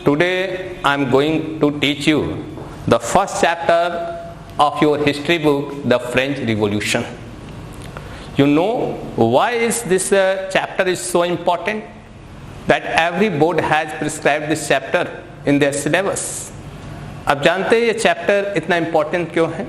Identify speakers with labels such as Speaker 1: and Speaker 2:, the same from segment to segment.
Speaker 1: Today I am going to teach you the first chapter of your history book, the French Revolution. You know why is this chapter is so important? That every board has prescribed this chapter in their syllabus. अब जानते हैं ये chapter इतना important क्यों है?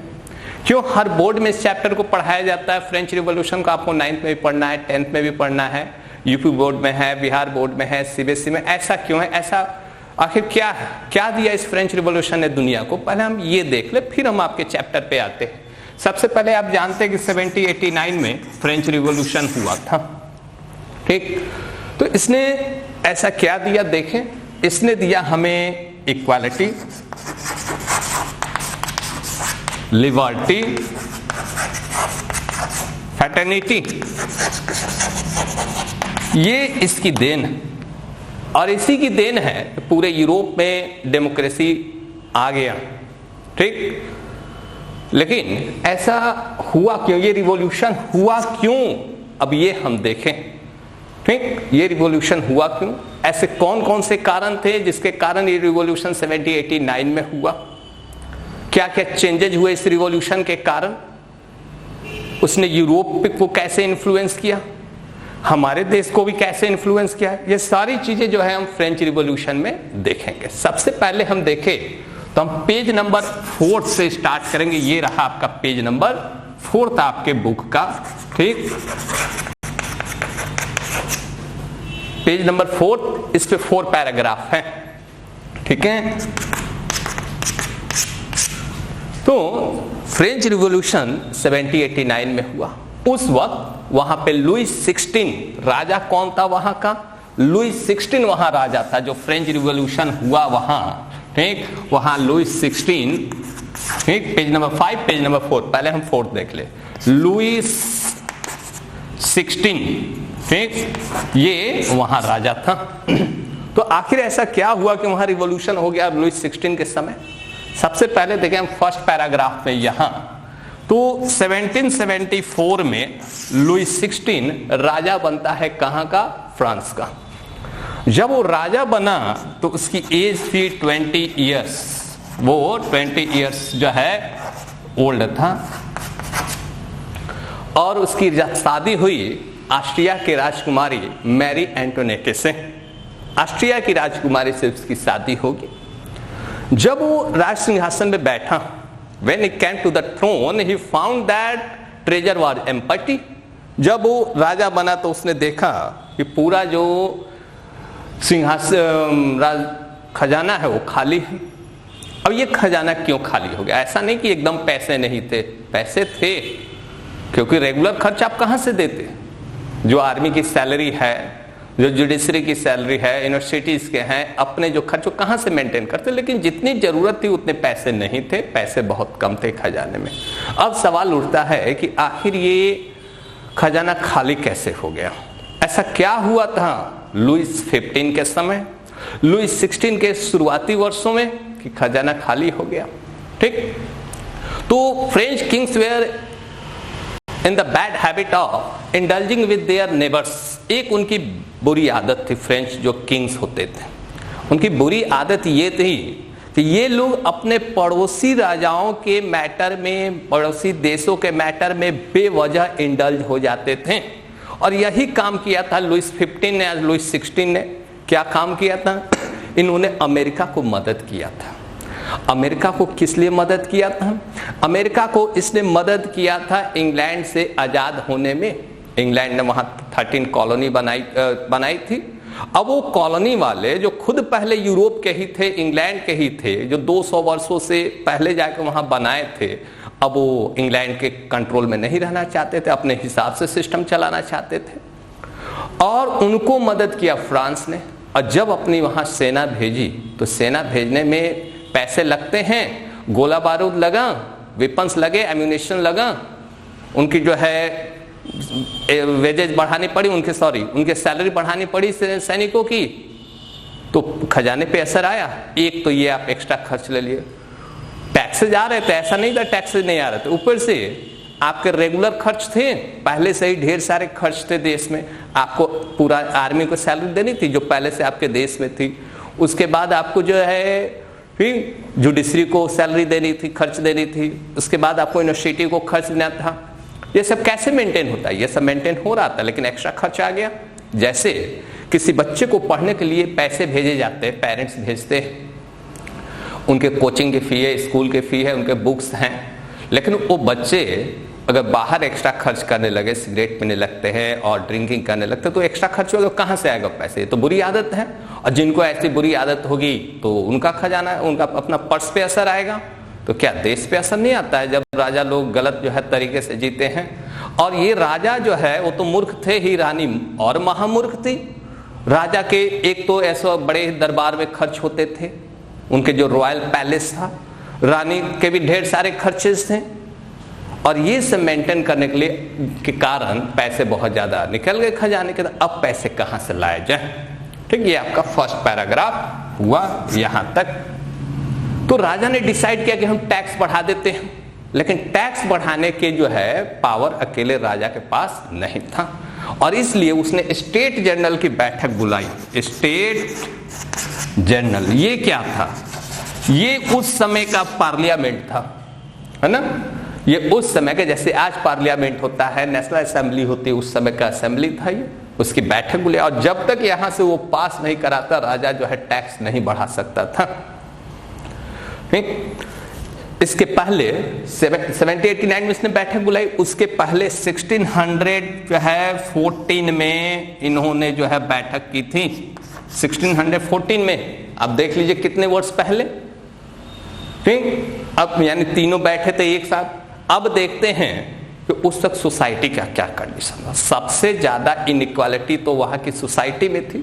Speaker 1: क्यों हर board में इस चैप्टर को पढ़ाया जाता है? फ्रेंच रिवॉल्यूशन को आपको 9th में भी पढ़ना है, 10th में भी पढ़ना है, यूपी बोर्ड में है, बिहार बोर्ड में है, सीबीएसई में। ऐसा क्यों है? ऐसा आखिर क्या है? क्या दिया इस फ्रेंच रिवॉल्यूशन ने दुनिया को? पहले हम ये देख ले, फिर हम आपके चैप्टर पे आते हैं। सबसे पहले आप जानते हैं कि 1789 में फ्रेंच रिवॉल्यूशन हुआ था, ठीक? तो इसने ऐसा क्या दिया? देखें, इसने दिया हमें इक्वालिटी, लिबर्टी, फ्रेटर्निटी। ये इसकी देन है और इसी की देन है पूरे यूरोप में डेमोक्रेसी आ गया, ठीक? लेकिन ऐसा हुआ क्यों? ये रिवॉल्यूशन हुआ क्यों? अब ये हम देखें, ठीक? ये रिवॉल्यूशन हुआ क्यों? ऐसे कौन कौन से कारण थे जिसके कारण ये रिवॉल्यूशन 1789 में हुआ? क्या क्या चेंजेज हुए इस रिवॉल्यूशन के कारण? उसने यूरोप को कैसे इन्फ्लुएंस किया, हमारे देश को भी कैसे इन्फ्लुएंस किया? ये सारी चीजें जो है हम फ्रेंच रिवॉल्यूशन में देखेंगे। सबसे पहले हम देखें तो हम पेज नंबर 4 से स्टार्ट करेंगे। ये रहा आपका पेज नंबर 4 आपके बुक का, ठीक? पेज नंबर 4, इस पे 4 पैराग्राफ हैं, ठीक है? तो फ्रेंच रिवॉल्यूशन 1789 में हुआ। उस वक्त वहां पे लुई 16 राजा कौन था वहां का? लुई 16 वहां राजा था जो फ्रेंच रिवॉल्यूशन हुआ वहां, ठीक? वहां लुई 16, ठीक? पेज नंबर 5, पेज नंबर 4, पहले हम 4 देख ले। लुई 16, ठीक? ये वहां राजा था। तो आखिर ऐसा क्या हुआ कि वहां रिवॉल्यूशन हो गया लुई 16 के समय? सबसे पहले देखें हम फर्स्ट पैराग्राफ में यहां तो 1774 में लुई 16 राजा बनता है कहां का? फ्रांस का। जब वो राजा बना तो उसकी एज थी 20 इयर्स। वो 20 इयर्स जो है ओल्ड था और उसकी शादी हुई ऑस्ट्रिया की राजकुमारी मैरी एंटोनेट से। ऑस्ट्रिया की राजकुमारी से उसकी शादी होगी। जब वो राज सिंहासन में बैठा, when he came to the throne, he found that treasure was empty. जब वो राजा बना तो उसने देखा कि पूरा जो सिंहासन खजाना है वो खाली है। अब ये खजाना क्यों खाली हो गया? ऐसा नहीं कि एकदम पैसे नहीं थे, पैसे थे, क्योंकि रेगुलर खर्च आप कहाँ से देते? जो आर्मी की सैलरी है, जो जुडिशरी की सैलरी है, यूनिवर्सिटीज के हैं, अपने जो खर्च कहाँ से मेंटेन करते? लेकिन जितनी जरूरत थी उतने पैसे नहीं थे, पैसे बहुत कम थे खजाने में। अब सवाल उठता है कि आखिर ये खजाना खाली कैसे हो गया? ऐसा क्या हुआ था लुई 15 के समय, लुई 16 के शुरुआती वर्षों में कि खजाना खाली हो गया, ठीक? तो French kings were in the bad habit of indulging with their neighbours. एक उनकी बुरी आदत थी, फ्रेंच जो किंग्स होते थे उनकी बुरी आदत ये थी कि ये लोग अपने पड़ोसी राजाओं के मैटर में, पड़ोसी देशों के मैटर में बेवजह इंडल्ज हो जाते थे। और यही काम किया था लुई 15 ने, लुई 16 ने। क्या काम किया था? इन्होंने अमेरिका को मदद किया था। अमेरिका को किस लिए मदद किया था? अमेरिका को इसने मदद किया था इंग्लैंड से आजाद होने में। इंग्लैंड ने वहां 13 कॉलोनी बनाई थी। अब वो कॉलोनी वाले जो खुद पहले यूरोप के ही थे, इंग्लैंड के ही थे, जो 200 वर्षों से पहले जाकर वहां बनाए थे, अब वो इंग्लैंड के कंट्रोल में नहीं रहना चाहते थे, अपने हिसाब से सिस्टम चलाना चाहते थे और उनको मदद किया फ्रांस ने। और जब अपनी वहां सेना भेजी तो सेना भेजने में पैसे लगते हैं, गोला बारूद लगा, वेपन्स लगे, एम्यूनेशन लगा, उनकी जो है वेजेज बढ़ानी पड़ी, उनके सैलरी बढ़ानी पड़ी सैनिकों की, तो खजाने पे असर आया। एक तो ये आप एक्स्ट्रा खर्च ले लिए, टैक्सेज आ रहे थे, ऐसा नहीं था टैक्सेज नहीं आ रहे थे, ऊपर से आपके रेगुलर खर्च थे, पहले से ही ढेर सारे खर्च थे देश में, आपको पूरा आर्मी को सैलरी देनी थी जो पहले से आपके देश में थी, उसके बाद आपको जो है फिर जुडिशरी को सैलरी देनी थी, खर्च देनी थी, उसके बाद आपको यूनिवर्सिटी को खर्च देना था। ये सब कैसे मेंटेन होता है? ये सब मेंटेन हो रहा था, लेकिन एक्स्ट्रा खर्च आ गया। जैसे किसी बच्चे को पढ़ने के लिए पैसे भेजे जाते हैं, पेरेंट्स भेजते हैं, उनके कोचिंग की फी है, स्कूल की फी है, उनके बुक्स हैं, लेकिन वो बच्चे अगर बाहर एक्स्ट्रा खर्च करने लगे, सिगरेट पीने लगते हैं और ड्रिंकिंग करने लगते हैं, तो एक्स्ट्रा खर्च होगा, कहाँ से आएगा पैसे? तो बुरी आदत है, और जिनको ऐसी बुरी आदत होगी तो उनका खजाना, उनका अपना पर्स पे असर आएगा। तो क्या देश पे असर नहीं आता है जब राजा लोग गलत जो है तरीके से जीते हैं? और ये राजा जो है वो तो मूर्ख थे ही, रानी और महामूर्ख थी। राजा के एक तो ऐसे बड़े दरबार में खर्च होते थे, उनके जो रॉयल पैलेस था, रानी के भी ढेर सारे खर्चेस थे, और ये सब मेंटेन करने के लिए के कारण पैसे बहुत ज्यादा निकल गए खजाने के। अब पैसे कहां से लाए जाए? ठीक, ये आपका फर्स्ट पैराग्राफ हुआ यहां तक। तो राजा ने डिसाइड किया कि हम टैक्स बढ़ा देते हैं, लेकिन टैक्स बढ़ाने के जो है पावर अकेले राजा के पास नहीं था, और इसलिए उसने स्टेट जनरल की बैठक बुलाई। स्टेट जनरल ये क्या था? ये उस समय का पार्लियामेंट था, है ना? ये उस समय के, जैसे आज पार्लियामेंट होता है, नेशनल असेंबली होती है, उस समय का असेंबली था ये, उसकी बैठक बुलाई। और जब तक यहां से वो पास नहीं कराता, राजा जो है टैक्स नहीं बढ़ा सकता था। इसके पहले 1789 में इसने बैठक बुलाई। उसके पहले 1614 में इन्होंने जो है बैठक की थी। 1614 में आप देख लीजिए कितने वर्ष पहले, ठीक। अब यानी तीनों बैठे थे एक साथ। अब देखते हैं कि उस तक सोसाइटी का क्या कंडीशन था। सबसे ज्यादा इनइक्वालिटी तो वहां की सोसाइटी में थी।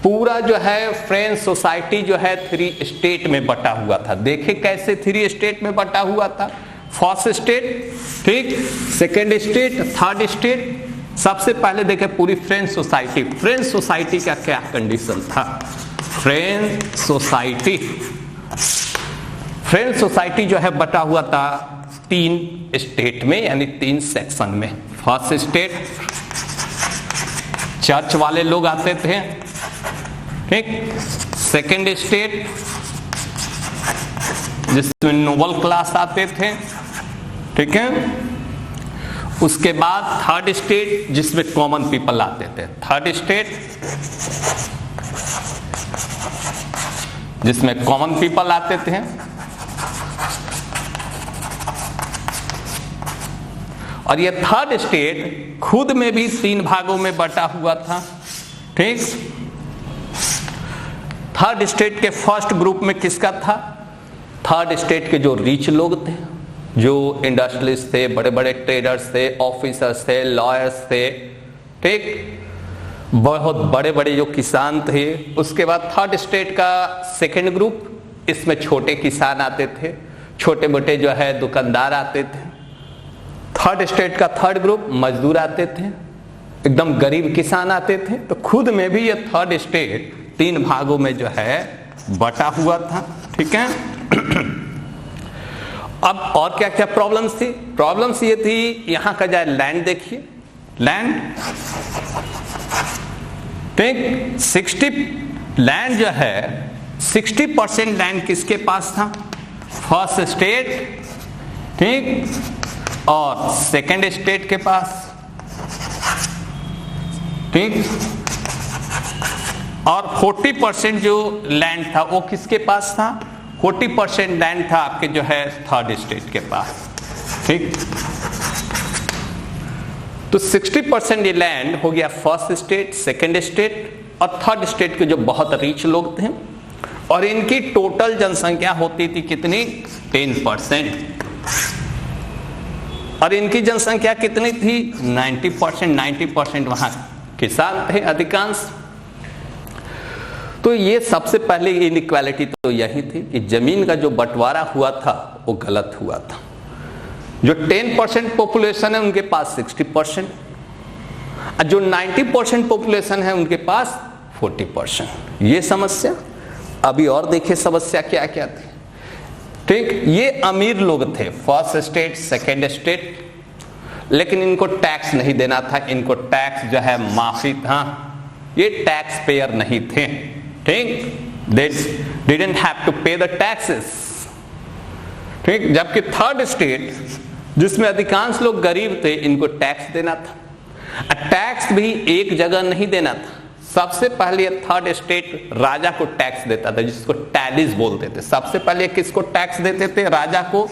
Speaker 1: पूरा जो है फ्रेंच सोसाइटी जो है 3 स्टेट में बटा हुआ था। देखे कैसे 3 स्टेट में बटा हुआ था। फर्स्ट स्टेट, ठीक, सेकेंड स्टेट, थर्ड स्टेट। सबसे पहले देखे पूरी फ्रेंच सोसाइटी। फ्रेंच सोसाइटी का क्या कंडीशन था? फ्रेंच सोसाइटी जो है बटा हुआ था 3 स्टेट में, यानी 3 सेक्शन में। फर्स्ट स्टेट, चर्च वाले लोग आते थे, ठीक। सेकेंड स्टेट, जिसमें नोबल क्लास आते थे, ठीक है। उसके बाद थर्ड स्टेट, जिसमें कॉमन पीपल आते थे। थर्ड स्टेट, जिसमें कॉमन पीपल आते थे। और ये थर्ड स्टेट खुद में भी 3 भागों में बटा हुआ था, ठीक। थर्ड स्टेट के फर्स्ट ग्रुप में किसका था? थर्ड स्टेट के जो रिच लोग थे, जो इंडस्ट्रियलिस्ट थे, बड़े बड़े ट्रेडर्स थे, ऑफिसर्स थे, लॉयर्स थे, ठीक, बहुत बड़े बड़े जो किसान थे। उसके बाद थर्ड स्टेट का सेकेंड ग्रुप, इसमें छोटे किसान आते थे, छोटे मोटे जो है दुकानदार आते थे। थर्ड स्टेट का थर्ड ग्रुप मजदूर आते थे, एकदम गरीब किसान आते थे। तो खुद में भी ये थर्ड स्टेट 3 भागों में जो है बटा हुआ था, ठीक है। अब और क्या क्या प्रॉब्लम्स थी? प्रॉब्लम्स ये थी, यहां का जाए लैंड देखिए, लैंड, ठीक। 60% लैंड किसके पास था? फर्स्ट स्टेट, ठीक, और सेकेंड स्टेट के पास, ठीक। और 40% जो लैंड था वो किसके पास था? 40% लैंड था आपके जो है थर्ड स्टेट के पास, ठीक। तो 60% ये लैंड हो गया फर्स्ट स्टेट, सेकेंड स्टेट और थर्ड स्टेट के जो बहुत रिच लोग थे। और इनकी टोटल जनसंख्या होती थी कितनी? 10%। और इनकी जनसंख्या कितनी थी? 90% वहां किसान थे अधिकांश। तो ये सबसे पहले इनइक्वालिटी तो यही थी कि जमीन का जो बंटवारा हुआ था वो गलत हुआ था। जो 10% पॉपुलेशन है उनके पास 60%, और जो 90% पॉपुलेशन है उनके पास 40%। ये समस्या। अभी और देखिए समस्या क्या क्या थी, ठीक। ये अमीर लोग थे, फर्स्ट स्टेट, सेकेंड स्टेट, लेकिन इनको टैक्स नहीं देना था। इनको टैक्स जो है माफी था, ये टैक्स पेयर नहीं थे, ठीक। they didn't have to pay the taxes. ठीक, जबकि थर्ड स्टेट जिसमें अधिकांश लोग गरीब थे, इनको टैक्स देना था। टैक्स भी एक जगह नहीं देना था, सबसे पहले थर्ड स्टेट राजा को टैक्स देता था, जिसको टैलिस बोलते थे। सबसे पहले किसको टैक्स देते थे? राजा को,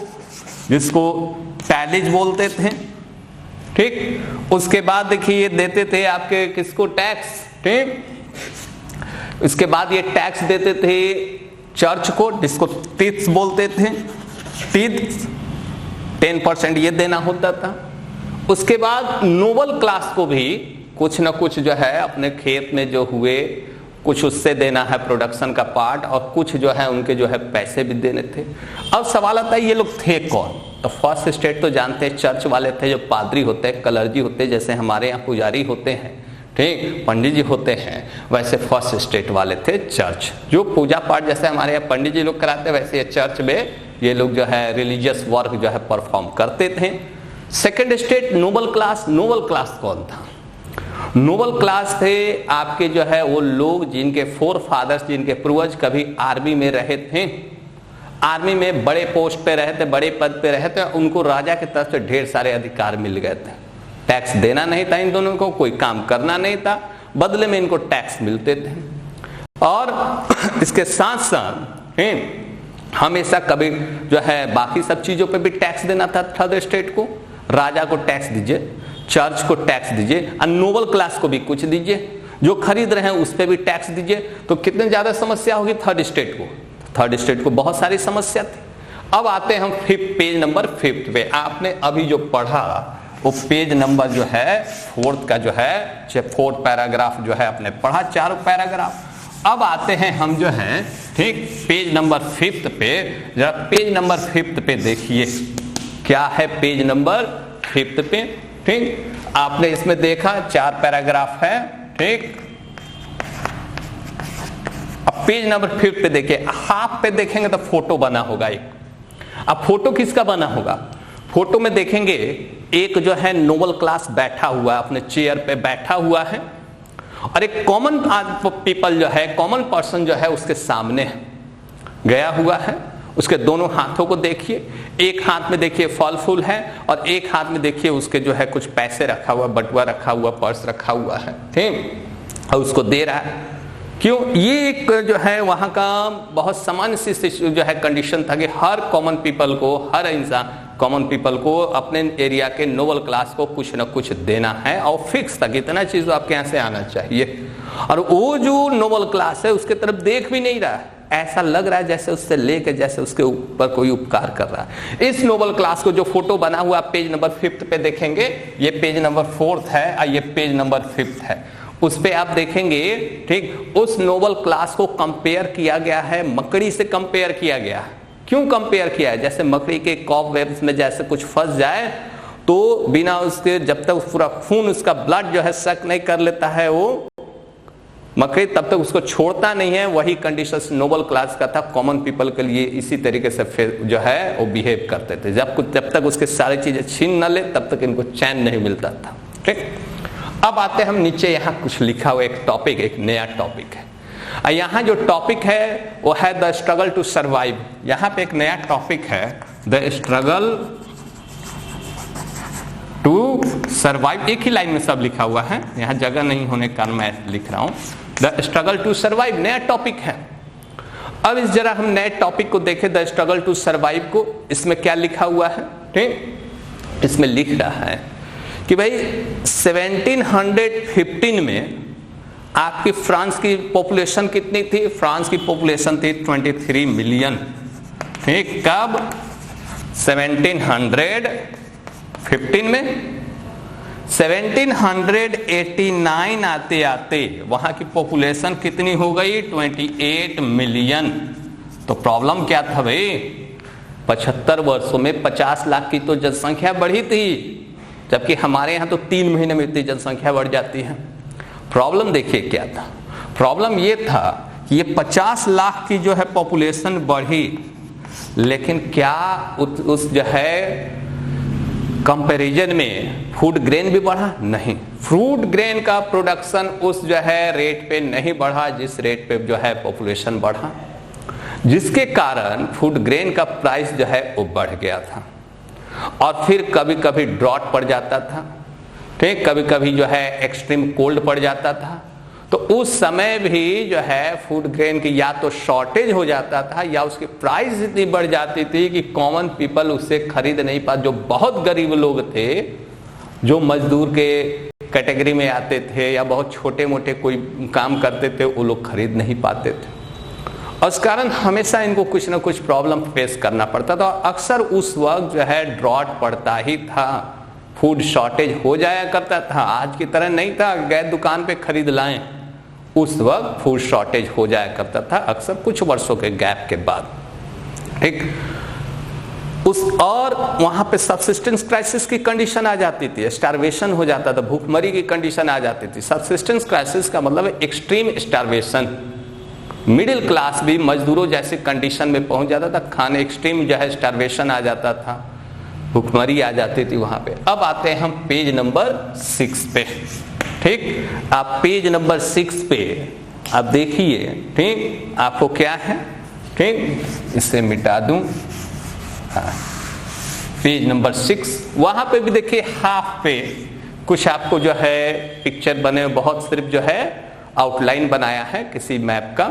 Speaker 1: जिसको टैलिस बोलते थे। ठीक, उसके बाद देखिए ये देते थे आपके किसको? टैक्स। ठीक, इसके बाद ये टैक्स देते थे चर्च को, जिसको टीथ्स बोलते थे। टीथ्स 10% ये देना होता था। उसके बाद नोबल क्लास को भी कुछ ना कुछ जो है अपने खेत में जो हुए कुछ उससे देना है, प्रोडक्शन का पार्ट, और कुछ जो है उनके जो है पैसे भी देने थे। अब सवाल आता है ये लोग थे कौन? तो फर्स्ट स्टेट तो जानते हैं, चर्च वाले थे, जो पादरी होते हैं, कलर्जी होते हैं, जैसे हमारे यहाँ पुजारी होते हैं, ठीक, पंडित जी होते हैं, वैसे फर्स्ट स्टेट वाले थे चर्च। जो पूजा पाठ जैसे हमारे यहाँ पंडित जी लोग कराते हैं, वैसे ये चर्च में ये लोग जो है रिलीजियस वर्क जो है परफॉर्म करते थे। Second state noble class. Noble class कौन था? नोबल क्लास थे आपके जो है वो लोग जिनके फोर फादर्स, जिनके पूर्वज कभी आर्मी में रहे थे, आर्मी में बड़े पोस्ट पे रहे थे, बड़े पद पे रहे थे, उनको राजा की तरफ से ढेर सारे अधिकार मिल गए थे। टैक्स देना नहीं था इन दोनों को, कोई काम करना नहीं था, बदले में इनको टैक्स मिलते थे। और इसके साथ साथ हमेशा कभी जो है बाकी सब चीजों पे भी टैक्स देना था थर्ड स्टेट को। राजा को टैक्स दीजिए, चर्च को टैक्स दीजिए, और नोबल क्लास को भी कुछ दीजिए, जो खरीद रहे हैं उस पर भी टैक्स दीजिए। तो कितने ज्यादा समस्या होगी थर्ड स्टेट को? थर्ड स्टेट को बहुत सारी समस्या थी। अब आते हैं हम पेज नंबर 5 पे। आपने अभी जो पढ़ा वो पेज नंबर जो है 4 का जो है 4th पैराग्राफ जो है आपने पढ़ा, 4 पैराग्राफ। अब आते हैं हम जो है ठीक पेज नंबर 5 पे। जरा पेज नंबर 5 पे देखिए क्या है पेज नंबर 5 पे। ठीक, आपने इसमें देखा 4 पैराग्राफ है। ठीक, अब पेज नंबर 5 पे देखिए, हाफ पे देखेंगे तो फोटो बना होगा एक। अब फोटो किसका बना होगा? फोटो में देखेंगे एक जो है नोबल क्लास बैठा हुआ अपने चेयर पे बैठा हुआ है, और एक कॉमन पीपल जो है, कॉमन पर्सन जो है उसके सामने गया हुआ है। उसके दोनों हाथों को देखिए, एक हाथ में देखिए फल फूल है, और एक हाथ में देखिए उसके जो है कुछ पैसे रखा हुआ, बटुआ रखा हुआ, पर्स रखा हुआ है, ठीक, और उसको दे रहा है। क्यों? ये एक जो है वहां का बहुत सामान्य सी जो है कंडीशन था कि हर कॉमन पीपल को, हर इंसान कॉमन पीपल को अपने एरिया के नोबल क्लास को कुछ ना कुछ देना है, और फिक्स था कि इतना चीज आपके यहाँ से आना चाहिए। और वो जो नोबल क्लास है उसके तरफ देख भी नहीं रहा है, ऐसा लग रहा है जैसे उससे लेके जैसे उसके ऊपर कोई उपकार कर रहा है। इस नोबल क्लास को जो फोटो बना हुआ पेज नंबर 5 पे देखेंगे, ये पेज नंबर 4 है और ये पेज नंबर 5 है। उस पे आप देखेंगे, ठीक, उस नोबल क्लास को कंपेयर किया गया है, मकड़ी से कंपेयर किया गया है। क्यों कंपेयर किया है? जैसे मकड़ी के कॉब वेब्स में जैसे कुछ फंस जाए तो बिना उसके, जब तक पूरा खून उसका ब्लड जो है सक नहीं कर लेता है वो मकड़ी, तब तक उसको छोड़ता नहीं है। वही कंडीशन नोबल क्लास का था, कॉमन पीपल के लिए इसी तरीके से फिर जो है वो बिहेव करते थे। जब तक उसके सारी चीजें छीन न ले तब तक इनको चैन नहीं मिलता था। ठीक, अब आते हैं हम नीचे, यहाँ कुछ लिखा हुआ एक टॉपिक, एक नया टॉपिक है। यहाँ जो टॉपिक है वो है द स्ट्रगल टू सर्वाइव। यहाँ पे एक नया टॉपिक है, द स्ट्रगल टू सर्वाइव। एक ही लाइन में सब लिखा हुआ है, यहाँ जगह नहीं होने के कारण मैं लिख रहा हूं। द स्ट्रगल टू सर्वाइव नया टॉपिक है। अब इस जरा हम नए टॉपिक को देखें, द स्ट्रगल टू सर्वाइव को। इसमें क्या लिखा हुआ है? ठीक, इसमें लिख रहा है कि भाई 1715 में आपकी फ्रांस की पॉपुलेशन कितनी थी? फ्रांस की पॉपुलेशन थी 23 मिलियन। ठीक, कब? 1715 में। 1789 आते आते वहां की पॉपुलेशन कितनी हो गई? 28 मिलियन। तो प्रॉब्लम क्या था भाई? 75 वर्षों में 50 लाख की तो जनसंख्या बढ़ी थी, जबकि हमारे यहाँ तो 3 महीने में इतनी जनसंख्या बढ़ जाती है। प्रॉब्लम देखिए क्या था? प्रॉब्लम ये था कि ये 50 लाख की जो है पॉपुलेशन बढ़ी, लेकिन क्या उस जो है कंपैरिजन में फूड ग्रेन भी बढ़ा? नहीं, फ्रूट ग्रेन का प्रोडक्शन उस जो है रेट पे नहीं बढ़ा जिस रेट पे जो है पॉपुलेशन बढ़ा, जिसके कारण फूड ग्रेन का प्राइस जो है वो बढ़ गया था। और फिर कभी कभी ड्रॉट पड़ जाता था, ठीक, कभी कभी जो है एक्सट्रीम कोल्ड पड़ जाता था, तो उस समय भी जो है फूड ग्रेन की या तो शॉर्टेज हो जाता था या उसकी प्राइस इतनी बढ़ जाती थी कि कॉमन पीपल उससे खरीद नहीं पाते। जो बहुत गरीब लोग थे, जो मजदूर के कैटेगरी में आते थे या बहुत छोटे मोटे कोई काम करते थे, वो लोग खरीद नहीं पाते थे और उस कारण हमेशा इनको कुछ ना कुछ प्रॉब्लम फेस करना पड़ता था। अक्सर उस वक्त जो है ड्रॉट पड़ता ही था, फूड शॉर्टेज हो जाया करता था। आज की तरह नहीं था गए दुकान पे खरीद लाएं, उस वक्त फूड शॉर्टेज हो जाया करता था अक्सर कुछ वर्षों के गैप के बाद, ठीक। और वहां पे सबसिस्टेंस क्राइसिस की कंडीशन आ जाती थी, स्टारवेशन हो जाता था, भूखमरी की कंडीशन आ जाती थी। सबसिस्टेंस क्राइसिस का मतलब है एक्सट्रीम स्टारवेशन, मिडिल क्लास भी मजदूरों जैसी कंडीशन में पहुंच जाता था, खाने एक्सट्रीम जो है स्टारवेशन आ जाता था, भूखमरी आ जाती थी वहां पे। अब आते हैं हम पेज नंबर 6 पे, ठीक। आप पेज नंबर 6 पे आप देखिए, ठीक, आपको क्या है, ठीक, इसे मिटा दूं, पेज नंबर 6, वहां पे भी देखिए हाफ पे कुछ आपको जो है पिक्चर बने, बहुत सिर्फ जो है आउटलाइन बनाया है किसी मैप का,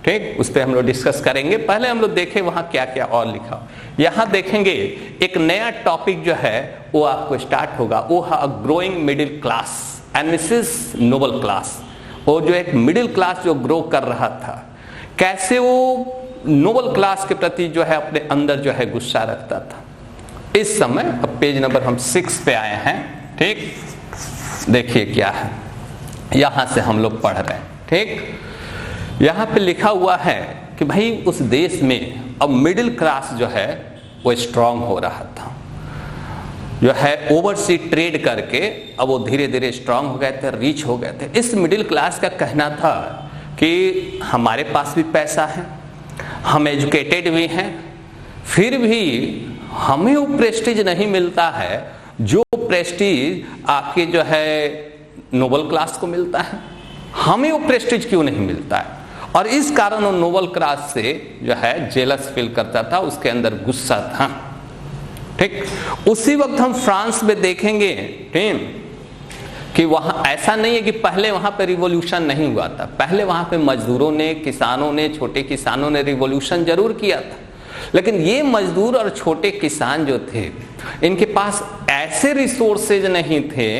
Speaker 1: ठीक, उस पर हम लोग डिस्कस करेंगे। पहले हम लोग देखें वहां क्या क्या और लिखा। यहां देखेंगे एक नया टॉपिक जो है वो आपको स्टार्ट होगा, वो है growing middle class and Mrs Noble class. वो जो एक मिडिल क्लास जो ग्रो कर रहा था, कैसे वो नोबल क्लास के प्रति जो है अपने अंदर जो है गुस्सा रखता था। इस समय अब पेज नंबर हम 6 पे आए हैं, ठीक, देखिए क्या है, यहां से हम लोग पढ़ रहे हैं, ठीक। यहां पे लिखा हुआ है कि भाई उस देश में अब मिडिल क्लास जो है वो स्ट्रांग हो रहा था, जो है ओवरसी ट्रेड करके अब वो धीरे धीरे स्ट्रांग हो गए थे, रीच हो गए थे। इस मिडिल क्लास का कहना था कि हमारे पास भी पैसा है, हम एजुकेटेड भी हैं, फिर भी हमें वो प्रेस्टीज नहीं मिलता है जो प्रेस्टीज आपके जो है नोबल क्लास को मिलता है। हमें वो प्रेस्टीज क्यों नहीं मिलता है? और इस कारण वो नोबल क्लास से जो है जेलस फील करता था, उसके अंदर गुस्सा था, ठीक। उसी वक्त हम फ्रांस में देखेंगे, ठीक, कि वहां ऐसा नहीं है कि पहले वहां पे रिवॉल्यूशन नहीं हुआ था। पहले वहां पे मजदूरों ने, किसानों ने, छोटे किसानों ने रिवॉल्यूशन जरूर किया था, लेकिन ये मजदूर और छोटे किसान जो थे, इनके पास ऐसे रिसोर्सेज नहीं थे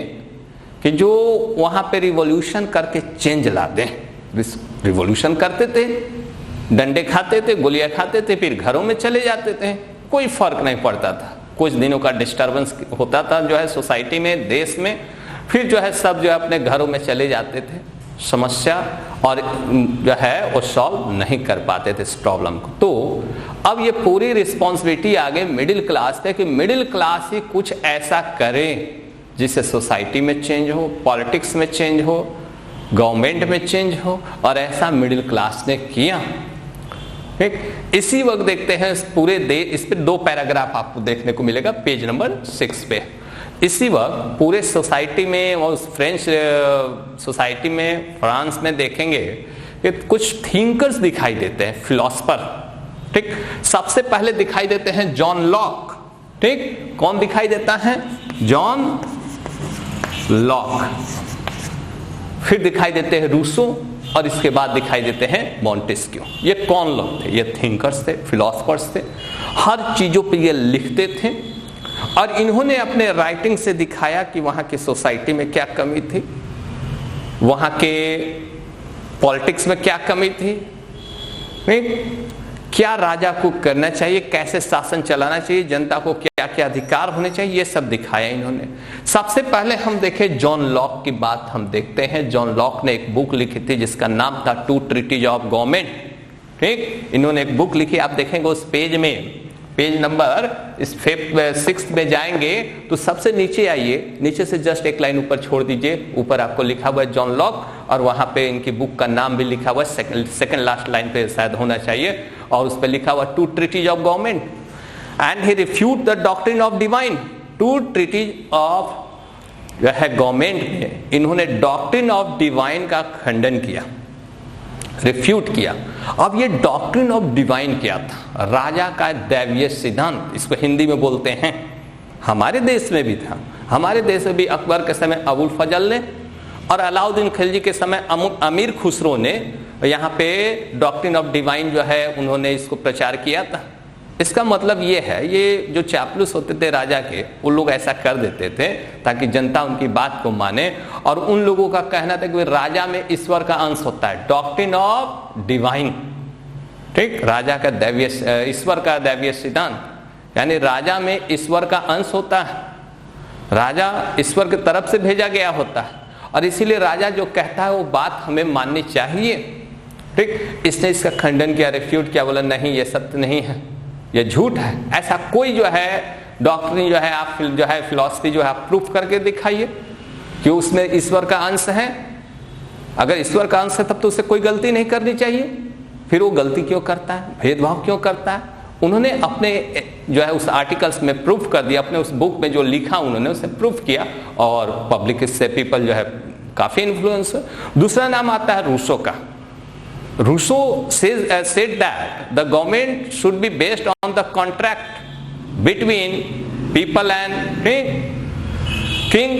Speaker 1: कि जो वहां पे रिवॉल्यूशन करके चेंज ला दें। रिवॉल्यूशन करते थे, डंडे खाते थे, गोलियां खाते थे, फिर घरों में चले जाते थे, कोई फर्क नहीं पड़ता था। कुछ दिनों का डिस्टर्बेंस होता था जो है सोसाइटी में, देश में, फिर जो है सब जो है अपने घरों में चले जाते थे, समस्या और जो है वो सॉल्व नहीं कर पाते थे इस प्रॉब्लम को। तो अब ये पूरी रिस्पॉन्सिबिलिटी आ गई मिडिल क्लास पे कि मिडिल क्लास ही कुछ ऐसा करे जिससे सोसाइटी में चेंज हो, पॉलिटिक्स में चेंज हो, गवर्नमेंट में चेंज हो, और ऐसा मिडिल क्लास ने किया, ठीक। इसी वक्त देखते हैं पूरे इस पे 2 पैराग्राफ आपको देखने को मिलेगा पेज नंबर 6 पे। इसी वक्त पूरे सोसाइटी में और फ्रेंच सोसाइटी में, फ्रांस में देखेंगे कि कुछ थिंकर्स दिखाई देते हैं, फिलोसफर, ठीक। सबसे पहले दिखाई देते हैं जॉन लॉक, ठीक। कौन दिखाई देता है? John Locke. फिर दिखाई देते हैं रूसो, और इसके बाद दिखाई देते हैं मॉन्टेस्क्यू। ये कौन लोग थे? ये थिंकर्स थे, फिलोसफर्स थे, हर चीजों पे ये लिखते थे, और इन्होंने अपने राइटिंग से दिखाया कि वहां की सोसाइटी में क्या कमी थी, वहां के पॉलिटिक्स में क्या कमी थी, नहीं? क्या राजा को करना चाहिए, कैसे शासन चलाना चाहिए, जनता को क्या क्या अधिकार होने चाहिए, ये सब दिखाया इन्होंने। सबसे पहले हम देखें जॉन लॉक की बात हम देखते हैं। जॉन लॉक ने एक बुक लिखी थी जिसका नाम था 2 ट्रीटीज ऑफ गवर्नमेंट, ठीक। इन्होंने एक बुक लिखी, आप देखेंगे उस पेज में, पेज नंबर इस 6 में जाएंगे तो सबसे नीचे आइए, नीचे से जस्ट एक लाइन ऊपर छोड़ दीजिए, ऊपर आपको लिखा हुआ है जॉन लॉक, और वहां पे इनकी बुक का नाम भी लिखा हुआ है, सेकंड लास्ट लाइन पे शायद होना चाहिए, और उस पे लिखा हुआ 2 treaties of government and he refute the doctrine of divine. 2 treaties of जो है गवर्नमेंट में इन्होंने डॉक्ट्रिन ऑफ डिवाइन का खंडन किया, रिफ्यूट किया। अब ये डॉक्ट्रिन ऑफ डिवाइन क्या था? राजा का दैवीय सिद्धांत, इसको हिंदी में बोलते हैं। हमारे देश में भी था, हमारे देश में भी अकबर के समय अबुल फजल ने और अलाउद्दीन खिलजी के समय अमीर खुसरो ने यहाँ पे डॉक्ट्रिन ऑफ डिवाइन जो है उन्होंने इसको प्रचार किया था। इसका मतलब ये है, ये जो चापलूस होते थे राजा के, वो लोग ऐसा कर देते थे ताकि जनता उनकी बात को माने, और उन लोगों का कहना था कि राजा में ईश्वर का अंश होता है, डॉक्ट्रिन ऑफ डिवाइन, ठीक, राजा का दैवीय, ईश्वर का दैवीय सिद्धांत, यानी राजा में ईश्वर का अंश होता है, राजा ईश्वर की तरफ से भेजा गया होता है, और इसीलिए राजा जो कहता है वो बात हमें माननी चाहिए, ठीक। इसने इसका खंडन किया, रिफ्यूट किया, बोला नहीं ये सत्य नहीं है, ये झूठ है। ऐसा कोई जो है डॉक्ट्रिन जो है आप जो है फिलॉसफी जो है आप प्रूफ करके दिखाइए कि उसमें ईश्वर का अंश है। अगर ईश्वर का अंश है तब तो उसे कोई गलती नहीं करनी चाहिए, फिर वो गलती क्यों करता है, भेदभाव क्यों करता है? उन्होंने अपने जो है उस आर्टिकल्स में प्रूफ कर दिया, अपने उस बुक में जो लिखा उन्होंने उसे प्रूफ किया, और पब्लिक इससे पीपल जो है काफी इन्फ्लुएंस। दूसरा नाम आता है रूसो का। Rousseau said that the government should be based on the contract between people and king।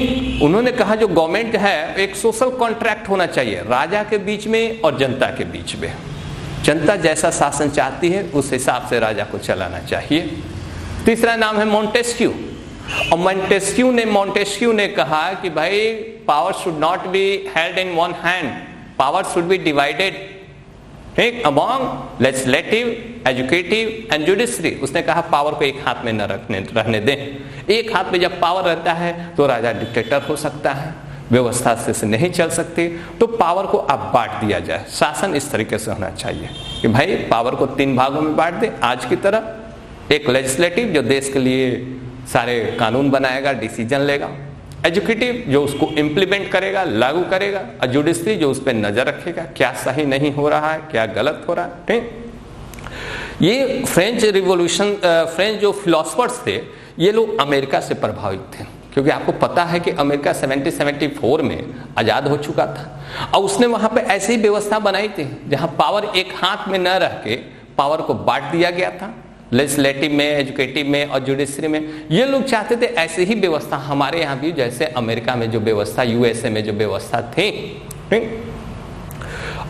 Speaker 1: उन्होंने कहा जो गवर्नमेंट है एक सोशल कॉन्ट्रैक्ट होना चाहिए राजा के बीच में और जनता के बीच में। जनता जैसा शासन चाहती है उस हिसाब से राजा को चलाना चाहिए। तीसरा नाम है मोंटेस्क्यू, और मोंटेस्क्यू ने कहा कि भाई power should not be held in one hand, power should be divided, ठीक, among legislative, executive and judiciary. उसने कहा पावर को एक हाथ में न रहने दें। एक हाथ में जब पावर रहता है तो राजा डिक्टेटर हो सकता है, व्यवस्था से नहीं चल सकती, तो पावर को अब बांट दिया जाए। शासन इस तरीके से होना चाहिए कि भाई पावर को 3 भागों में बांट दे आज की तरह। एक लेजिस्लेटिव जो देश के लिए सारे कानून बनाएगा, डिसीजन लेगा, एजुकेटिव जो उसको इम्प्लीमेंट करेगा, लागू करेगा, और जुडिशरी जो उस पर नजर रखेगा क्या सही नहीं हो रहा है, क्या गलत हो रहा है, ठीक। ये फ्रेंच रिवॉल्यूशन, फ्रेंच जो फिलोसफर्स थे ये लोग अमेरिका से प्रभावित थे, क्योंकि आपको पता है कि अमेरिका 1774 में आजाद हो चुका था, और उसने वहां पे ऐसी व्यवस्था बनाई थी जहां पावर एक हाथ में न रह के पावर को बांट दिया गया था, लेजिस्लेटिव में, एजुकेटिव में और जुडिशरी में। ये लोग चाहते थे ऐसी ही व्यवस्था हमारे यहाँ भी, जैसे अमेरिका में जो व्यवस्था, यूएसए में जो व्यवस्था थी।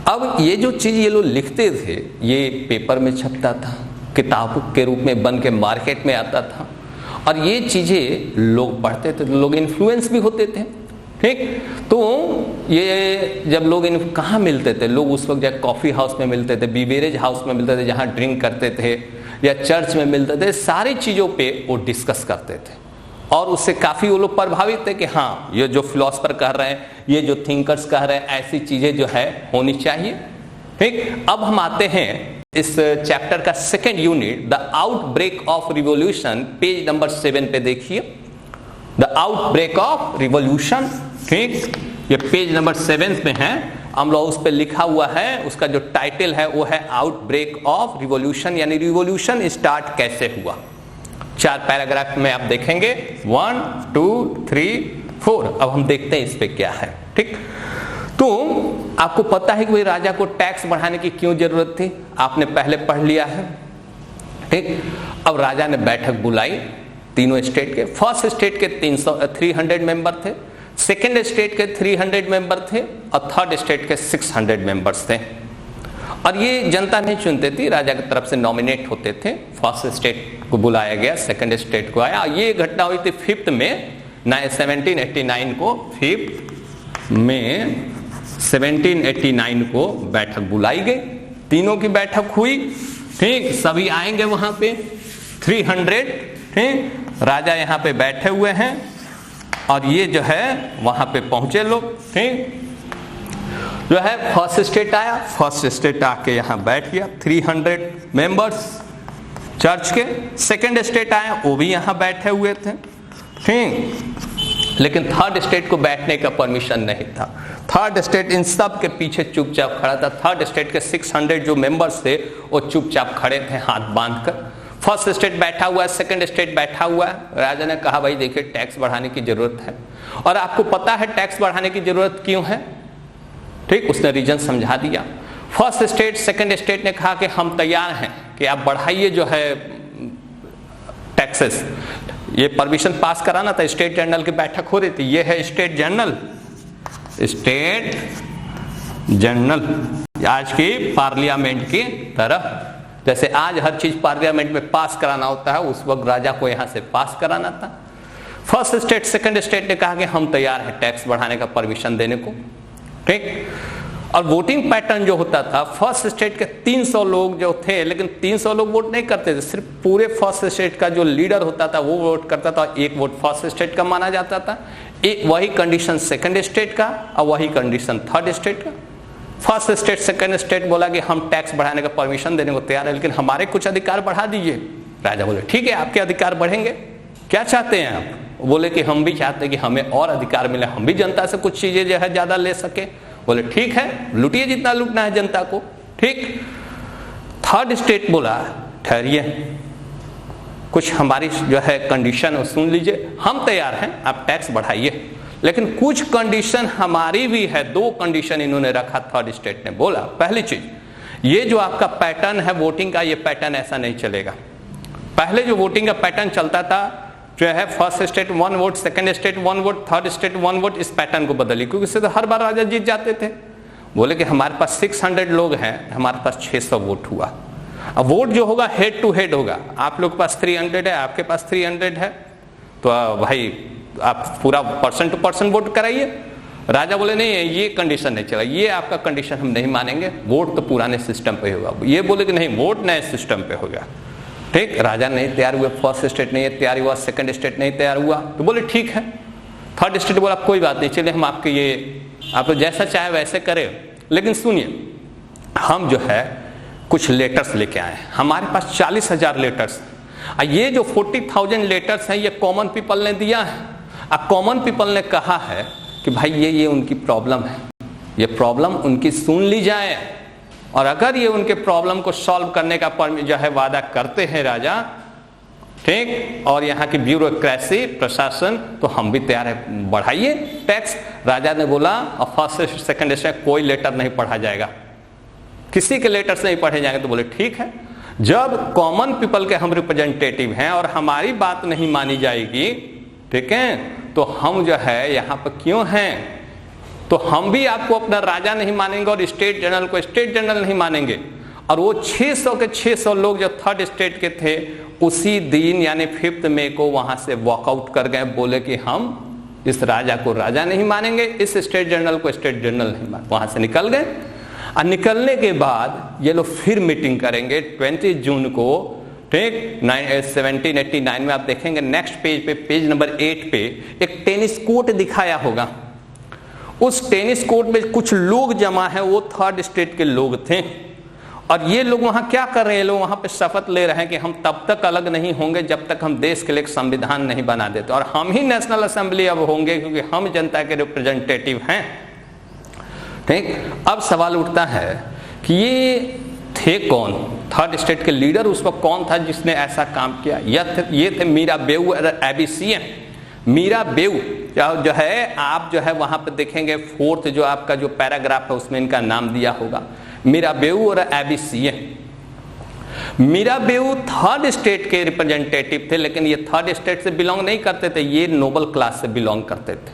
Speaker 1: अब ये जो चीज ये लोग लिखते थे ये पेपर में छपता था, किताब के रूप में बन के मार्केट में आता था, और ये चीजें लोग पढ़ते थे तो लोग इन्फ्लुएंस भी होते थे, ठीक। तो ये जब लोग कहाँ मिलते थे, लोग उस वक्त कॉफी हाउस में मिलते थे, बीवेरेज हाउस में मिलते थे जहाँ ड्रिंक करते थे, या चर्च में मिलते थे, सारी चीजों पे वो डिस्कस करते थे, और उससे काफी वो लोग प्रभावित थे कि हाँ ये जो फिलोसफर कह रहे हैं, ये जो थिंकर्स कह रहे हैं, ऐसी चीजें जो है होनी चाहिए, ठीक। अब हम आते हैं इस चैप्टर का 2nd unit, the outbreak of revolution, page number 7 पे देखिए, द आउटब्रेक ऑफ रिवॉल्यूशन, ठीक। ये पेज नंबर 7 में है, हम लोग उस पर लिखा हुआ है, उसका जो टाइटल है वो है आउटब्रेक ऑफ रिवॉल्यूशन, यानी रिवॉल्यूशन स्टार्ट कैसे हुआ। 4 पैराग्राफ में आप देखेंगे, 1, 2, 3, 4। अब हम देखते हैं इस पे क्या है, ठीक। तो आपको पता है कि भाई राजा को टैक्स बढ़ाने की क्यों जरूरत थी, आपने पहले पढ़ लिया है, ठीक। अब राजा ने बैठक बुलाई तीनों स्टेट के। फर्स्ट स्टेट के 300 मेंबर थे, सेकेंड स्टेट के 300 मेंबर थे, और थर्ड स्टेट के 600 मेंबर्स थे। और ये जनता नहीं चुनते थी, राजा की तरफ से नॉमिनेट होते थे। फर्स्ट स्टेट को बुलाया गया, सेकेंड स्टेट को आया। ये घटना हुई थी 5 में 1789 को, 5 में 1789 को बैठक बुलाई गई, तीनों की बैठक हुई, ठीक। सभी आएंगे वहां पे 300, ठीक। राजा यहाँ पे बैठे हुए हैं, और ये जो है वहां पे पहुंचे लोग, ठीक। जो है फर्स्ट स्टेट आया, फर्स्ट स्टेट आके यहाँ बैठ गया, 300 मेंबर्स चर्च के। सेकंड स्टेट आया, वो भी यहाँ बैठे हुए थे, ठीक। लेकिन थर्ड स्टेट को बैठने का परमिशन नहीं था। थर्ड स्टेट इन सब के पीछे चुपचाप खड़ा था। थर्ड स्टेट के 600 जो मेंबर्स थे वो चुपचाप खड़े थे हाथ बांधकर। फर्स्ट स्टेट बैठा हुआ है, सेकंड स्टेट बैठा हुआ है। राजा ने कहा भाई देखिए टैक्स बढ़ाने की जरूरत है, और आपको पता है टैक्स बढ़ाने की जरूरत क्यों है, ठीक, उसने रीजन समझा दिया। फर्स्ट स्टेट सेकंड स्टेट ने कहा कि हम तैयार हैं कि आप बढ़ाइए जो है टैक्सेस। ये परमिशन पास कराना था, स्टेट जनरल की बैठक हो रही थी। ये है स्टेट जनरल, स्टेट जनरल आज की पार्लियामेंट की तरह। जैसे आज हर चीज पार्लियामेंट में पास कराना होता है, उस वक्त राजा को यहां से पास कराना था। फर्स्ट स्टेट सेकंड स्टेट ने कहा कि हम तैयार हैं टैक्स बढ़ाने का परमिशन देने को, ठीक। और वोटिंग पैटर्न जो होता था, फर्स्ट स्टेट के 300 लोग जो थे, लेकिन 300 लोग वोट नहीं करते थे, सिर्फ पूरे फर्स्ट स्टेट का जो लीडर होता था वो वोट करता था। एक वोट फर्स्ट स्टेट का माना जाता था, एक वही कंडीशन सेकंड स्टेट का और वही कंडीशन थर्ड स्टेट का। फर्स्ट स्टेट सेकंड स्टेट बोला कि हम टैक्स बढ़ाने का परमिशन देने को तैयार है, लेकिन हमारे कुछ अधिकार बढ़ा दीजिए। राजा बोले ठीक है, आपके अधिकार बढ़ेंगे, क्या चाहते हैं आप? बोले कि हम भी चाहते हैं कि हमें और अधिकार मिले, हम भी जनता से कुछ चीजें जो है ज्यादा ले सके। बोले ठीक है, लूटिए जितना लूटना है जनता को, ठीक। थर्ड स्टेट बोला ठहरिए, कुछ हमारी जो है कंडीशन सुन लीजिए, हम तैयार हैं आप टैक्स बढ़ाइए, लेकिन कुछ कंडीशन हमारी भी है। 2 कंडीशन इन्होंने रखा, थर्ड स्टेट ने बोला। पहली चीज, ये जो आपका पैटर्न है वोटिंग का, ये पैटर्न ऐसा नहीं चलेगा। पहले जो वोटिंग का पैटर्न चलता था जो है first state 1 vote, second state 1 vote, third state 1 vote, इस पैटर्न को बदली, क्योंकि इससे तो हर बार राजा जीत जाते थे। बोले कि हमारे पास 600 लोग हैं, हमारे पास 600 वोट हुआ। अब वोट जो होगा हेड टू हेड होगा, आप लोग के पास 300 है, आपके पास 300 है, तो भाई आप पूरा पर्सन टू पर्सन वोट कराइए। राजा बोले नहीं, ये कंडीशन नहीं चला, ये आपका कंडीशन हम नहीं मानेंगे, वोट तो पुराने सिस्टम पे होगा। ये बोले कि नहीं, वोट नए सिस्टम पे होगा, ठीक। राजा नहीं तैयार हुए, फर्स्ट स्टेट नहीं तैयार हुआ, सेकंड स्टेट नहीं तैयार हुआ, तो बोले ठीक है। थर्ड स्टेट बोला कोई बात नहीं, चलिए हम आपके ये आप तो जैसा चाहे वैसे करें, लेकिन सुनिए हम जो है कुछ लेटर्स लेके आए, हमारे पास 40,000 लेटर्स। ये जो 40,000 लेटर्स हैं ये कॉमन पीपल ने दिया है। अब कॉमन पीपल ने कहा है कि भाई ये उनकी प्रॉब्लम है, ये प्रॉब्लम उनकी सुन ली जाए, और अगर ये उनके प्रॉब्लम को सॉल्व करने का जो है वादा करते हैं राजा, ठीक, और यहाँ की ब्यूरोक्रेसी प्रशासन, तो हम भी तैयार है, बढ़ाइए टैक्स। राजा ने बोला और फर्स्ट सेकंड स्टेट कोई लेटर नहीं पढ़ा जाएगा, किसी के लेटर्स नहीं पढ़े जाएंगे। तो बोले ठीक है, जब कॉमन पीपल के हम रिप्रेजेंटेटिव हैं और हमारी बात नहीं मानी जाएगी, ठीक है, तो हम जो है यहाँ पर क्यों हैं? तो हम भी आपको अपना राजा नहीं मानेंगे और स्टेट जनरल को स्टेट जनरल नहीं मानेंगे। और वो 600 के 600 लोग जो थर्ड स्टेट के थे, उसी दिन यानी 5 मई को वहां से वॉकआउट कर गए, बोले कि हम इस राजा को राजा नहीं मानेंगे, इस स्टेट जनरल को स्टेट जनरल नहीं मानेंगे। वहां से निकल गए, और निकलने के बाद ये लोग फिर मीटिंग करेंगे 20 जून को, ठीक। 1789 में आप देखेंगे नेक्स्ट पेज पे, पेज नंबर 8 पे एक टेनिस कोर्ट दिखाया होगा। उस टेनिस कोर्ट में कुछ लोग जमा है, वो थर्ड स्टेट के लोग थे, और ये लोग वहां क्या कर रहे हैं? लोग वहां पे शपथ ले रहे हैं कि हम तब तक अलग नहीं होंगे जब तक हम देश के लिए एक संविधान नहीं बना देते, और हम ही नेशनल असेंबली अब होंगे क्योंकि हम जनता के रिप्रेजेंटेटिव हैं, ठीक। अब सवाल उठता है कि ये थे कौन? थर्ड स्टेट के लीडर उस वक्त कौन था जिसने ऐसा काम किया? ये थे मीराबेऊ एबीसीएन। मीराबेऊ जो है, आप जो है वहां पे देखेंगे 4th जो आपका जो पैराग्राफ है उसमें इनका नाम दिया होगा, मीराबेऊ और एबीसीएन। मीराबेऊ थर्ड स्टेट के रिप्रेजेंटेटिव थे, लेकिन ये थर्ड स्टेट से बिलोंग नहीं करते थे, ये नोबल क्लास से बिलोंग करते थे,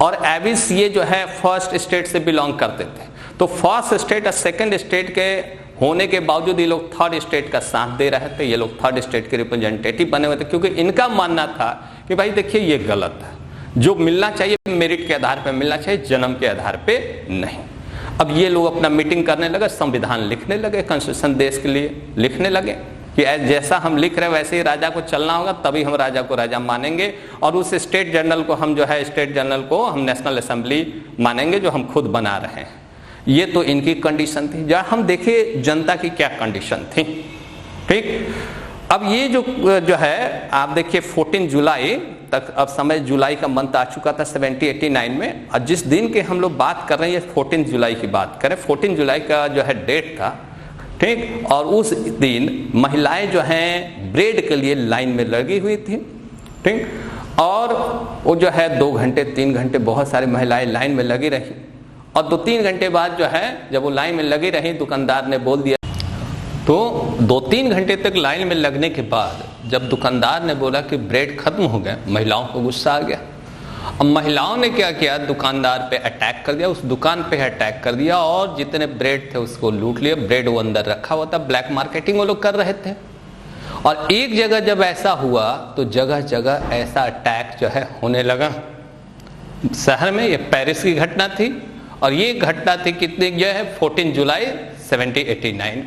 Speaker 1: और एबीसीए जो है फर्स्ट स्टेट से बिलोंग करते थे। तो फर्स्ट स्टेट और सेकंड स्टेट के होने के बावजूद ये लोग थर्ड स्टेट का साथ दे रहे थे, ये लोग थर्ड स्टेट के रिप्रेजेंटेटिव बने हुए थे, क्योंकि इनका मानना था कि भाई देखिए ये गलत है, जो मिलना चाहिए मेरिट के आधार पर मिलना चाहिए, जन्म के आधार पे नहीं। अब ये लोग अपना मीटिंग करने लगे, संविधान लिखने लगे, कॉन्स्टिट्यूशन देश के लिए लिखने लगे कि जैसा हम लिख रहे हैं वैसे ही राजा को चलना होगा, तभी हम राजा को राजा मानेंगे, और उस स्टेट जनरल को हम जो है स्टेट जनरल को हम नेशनल असेंबली मानेंगे जो हम खुद बना रहे हैं। ये तो इनकी कंडीशन थी। जब हम देखें जनता की क्या कंडीशन थी, ठीक। अब ये जो है आप देखिए 14 जुलाई तक, अब समय जुलाई का मंथ आ चुका था 1789 में, और जिस दिन के हम लोग बात कर रहे हैं 14 जुलाई की बात करें, 14 जुलाई का जो है डेट था, ठीक। और उस दिन महिलाएं जो हैं ब्रेड के लिए लाइन में लगी हुई थी, ठीक। और वो जो है 2 घंटे 3 घंटे बहुत सारी महिलाएं लाइन में लगी रही, और 2-3 घंटे बाद जो है जब वो लाइन में लगी रही, दुकानदार ने बोल दिया। तो 2-3 घंटे तक लाइन में लगने के बाद जब दुकानदार ने बोला कि ब्रेड खत्म हो गया, महिलाओं को गुस्सा आ गया। अब महिलाओं ने क्या किया, दुकानदार पे अटैक कर दिया, उस दुकान पे अटैक कर दिया और जितने ब्रेड थे उसको लूट लिया। ब्रेड वो अंदर रखा हुआ था, ब्लैक मार्केटिंग वो लोग कर रहे थे। और एक जगह जब ऐसा हुआ तो जगह जगह ऐसा अटैक जो है होने लगा शहर में। ये पेरिस की घटना थी, और ये घटना थी कितने जो है 14 जुलाई 1789।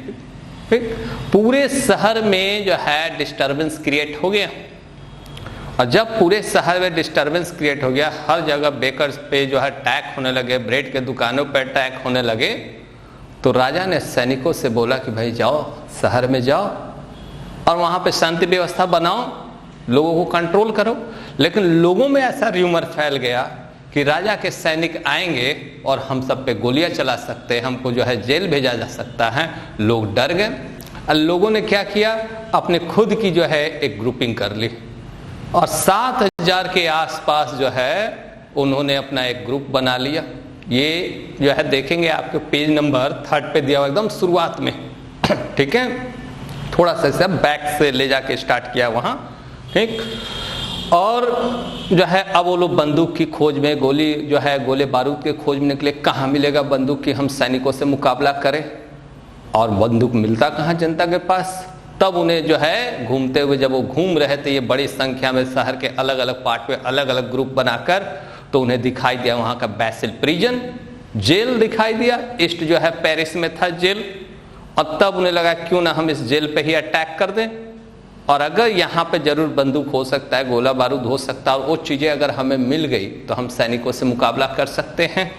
Speaker 1: पूरे शहर में जो है डिस्टर्बेंस क्रिएट हो गया। और जब पूरे शहर में डिस्टर्बेंस क्रिएट हो गया, हर जगह बेकर्स पे जो है अटैक होने लगे, ब्रेड के दुकानों पे अटैक होने लगे, तो राजा ने सैनिकों से बोला कि भाई जाओ शहर में जाओ और वहां पे शांति व्यवस्था बनाओ, लोगों को कंट्रोल करो। लेकिन लोगों में ऐसा र्यूमर फैल गया कि राजा के सैनिक आएंगे और हम सब पे गोलियां चला सकते हैं, हमको जो है जेल भेजा जा सकता है। लोग डर गए और लोगों ने क्या किया, अपने खुद की जो है एक ग्रुपिंग कर ली, और 7000 के आसपास जो है उन्होंने अपना एक ग्रुप बना लिया। ये जो है देखेंगे आपके पेज नंबर 3 पे दिया हुआ एकदम शुरुआत में, ठीक है। थोड़ा सा बैक से ले जाके स्टार्ट किया वहां, ठीक। और जो है अब वो लोग बंदूक की खोज में, गोली जो है गोले बारूद के खोज में निकले। कहाँ मिलेगा बंदूक की हम सैनिकों से मुकाबला करें, और बंदूक मिलता कहाँ जनता के पास। तब उन्हें जो है घूमते हुए, जब वो घूम रहे थे ये बड़ी संख्या में शहर के अलग अलग पार्ट में अलग अलग ग्रुप बनाकर, तो उन्हें दिखाई दिया वहां का बैसिल प्रिजन, जेल दिखाई दिया। ईस्ट जो है पेरिस में था जेल, और तब उन्हें लगा क्यों ना हम इस जेल पे ही अटैक कर दें, और अगर यहाँ पे जरूर बंदूक हो सकता है, गोला बारूद हो सकता है, और वो चीजें अगर हमें मिल गई तो हम सैनिकों से मुकाबला कर सकते हैं।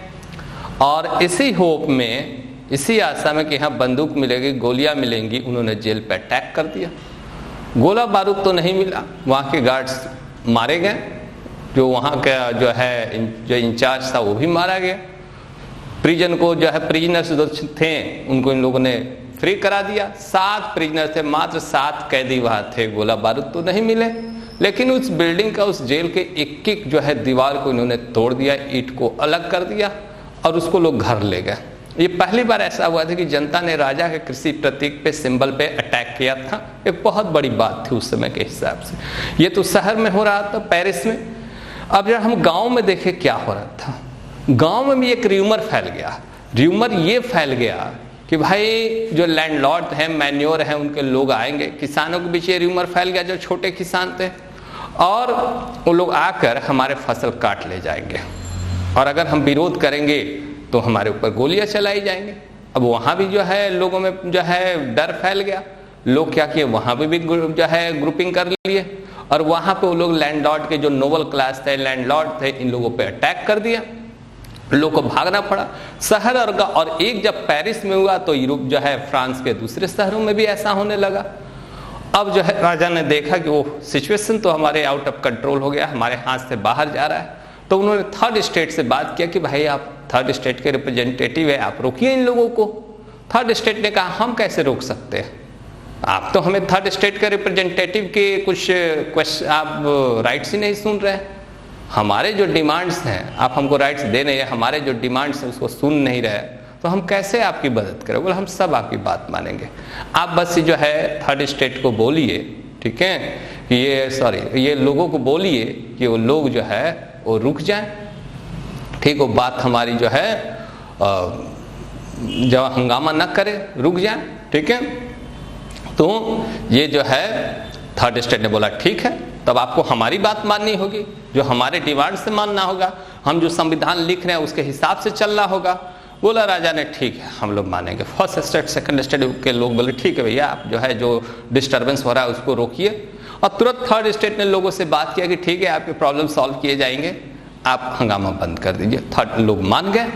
Speaker 1: और इसी होप में, इसी आशा में कि यहाँ बंदूक मिलेगी, गोलियां मिलेंगी, उन्होंने जेल पे अटैक कर दिया। गोला बारूद तो नहीं मिला, वहाँ के गार्ड्स मारे गए, जो वहाँ का जो है जो इंचार्ज था वो भी मारा गया। प्रिजन को जो है प्रिजनर्स जो थे उनको इन लोगों ने फ्री करा दिया। 7 प्रिजनर थे, मात्र 7 कैदी वहां थे। गोला बारूद तो नहीं मिले, लेकिन उस बिल्डिंग का, उस जेल के एक एक जो है दीवार को इन्होंने तोड़ दिया, ईंट को अलग कर दिया, और उसको लोग घर ले गए। ये पहली बार ऐसा हुआ था कि जनता ने राजा के किसी प्रतीक पे, सिंबल पे अटैक किया था। एक बहुत बड़ी बात थी उस समय के हिसाब से। ये तो शहर में हो रहा था, पेरिस में। अब जब हम गांव में देखें क्या हो रहा था, गांव में भी एक र्यूमर फैल गया। र्यूमर ये फैल गया कि भाई जो लैंडलॉर्ड हैं, मैन्योर हैं, उनके लोग आएंगे। किसानों के बीच ये र्यूमर फैल गया, जो छोटे किसान थे, और वो लोग आकर हमारे फसल काट ले जाएंगे, और अगर हम विरोध करेंगे तो हमारे ऊपर गोलियां चलाई जाएंगे। अब वहां भी जो है लोगों में जो है डर फैल गया। लोग क्या किए, वहां पे भी जो है ग्रुपिंग कर लिए, और वहां पे वो लोग लैंडलॉर्ड के जो नोबल क्लास थे, लैंडलॉर्ड थे, इन लोगों पे अटैक कर दिया। लोगों को भागना पड़ा शहर। और एक जब पेरिस में हुआ तो यूरोप जो है फ्रांस के दूसरे शहरों में भी ऐसा होने लगा। अब जो है राजा ने देखा कि वो सिचुएशन तो हमारे आउट ऑफ कंट्रोल हो गया, हमारे हाथ से बाहर जा रहा है। तो उन्होंने 3rd स्टेट से बात किया कि भाई आप 3rd स्टेट के रिप्रेजेंटेटिव है, आप रोकिए इन लोगों को। 3rd स्टेट ने कहा हम कैसे रोक सकते हैं, आप तो हमें 3rd स्टेट के रिप्रेजेंटेटिव के कुछ क्वेश्चन, आप राइट्स ही नहीं सुन रहे। हमारे जो डिमांड्स हैं आप हमको राइट्स दे नहीं है, हमारे जो डिमांड्स हैं उसको सुन नहीं रहे, तो हम कैसे आपकी मदद करें। बोले हम सब आपकी बात मानेंगे, आप बस जो है 3rd स्टेट को बोलिए, ठीक है, कि ये लोगों को बोलिए कि वो लोग जो है वो रुक जाएं, ठीक, वो बात हमारी जो है जब हंगामा न करे, रुक जाएं, ठीक है। तो ये जो है 3rd स्टेट ने बोला ठीक है, तब आपको हमारी बात माननी होगी, जो हमारे डिमांड से मानना होगा, हम जो संविधान लिख रहे हैं उसके हिसाब से चलना होगा। बोला राजा ने ठीक है हम लोग मानेंगे। 1st स्टेट 2nd स्टेट के लोग बोले ठीक है भैया, आप जो है जो डिस्टर्बेंस हो रहा है उसको रोकिए। और तुरंत 3rd स्टेट ने लोगों से बात किया कि ठीक है आपके प्रॉब्लम सॉल्व किए जाएंगे, आप हंगामा बंद कर दीजिए। 3rd लोग मान गए,